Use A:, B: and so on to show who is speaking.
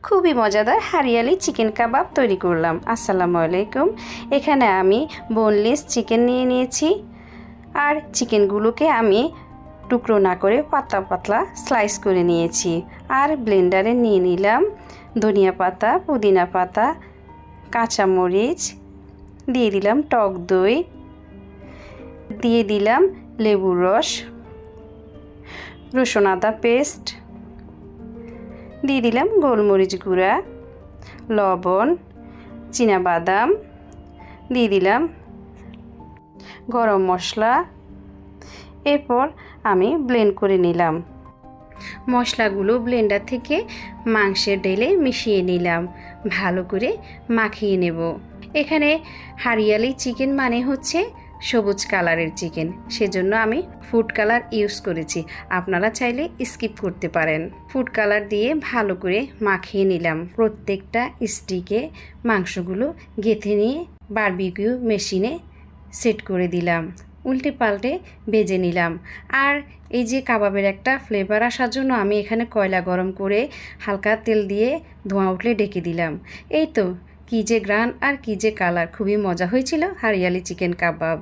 A: খুবই মজাদার হারিয়ালি চিকেন কাবাব তৈরি করলাম। আসসালামু আলাইকুম। এখানে আমি বোনলেস চিকেন নিয়ে নিয়েছি, আর চিকেনগুলোকে আমি টুকরো না করে পাতলা পাতলা স্লাইস করে নিয়েছি। আর ব্লেন্ডারে নিয়ে নিলাম ধনিয়া পাতা, পুদিনা পাতা, কাঁচামরিচ, দিয়ে দিলাম টক দই, দিয়ে দিলাম লেবুর রস, রসুন আদা পেস্ট, দিয়ে দিলাম গোলমরিচ গুঁড়া, লবণ, চীনাবাদাম, দিয়ে দিলাম গরম মশলা। এরপর আমি ব্লেন্ড করে নিলাম। মশলাগুলো ব্লেন্ডার থেকে মাংসের ঢেলে মিশিয়ে নিলাম, ভালো করে মাখিয়ে নেব। এখানে হারিয়ালি চিকেন মানে হচ্ছে সবুজ কালারের চিকেন, সেজন্য আমি ফুড কালার ইউজ করেছি। আপনারা চাইলে স্কিপ করতে পারেন। ফুড কালার দিয়ে ভালো করে মাখিয়ে নিলাম। প্রত্যেকটা স্টিকে মাংসগুলো গেঁথে নিয়ে বারবিকিউ মেশিনে সেট করে দিলাম। উল্টে পাল্টে ভেজে নিলাম। আর এই যে কাবাবের একটা ফ্লেভার আসার জন্য আমি এখানে কয়লা গরম করে হালকা তেল দিয়ে ধোঁয়া উঠলে ঢেকে দিলাম। এই তো, কী যে গ্রান আর কী যে কালার, খুবই মজা হয়েছিল হারিয়ালি চিকেন কাবাব।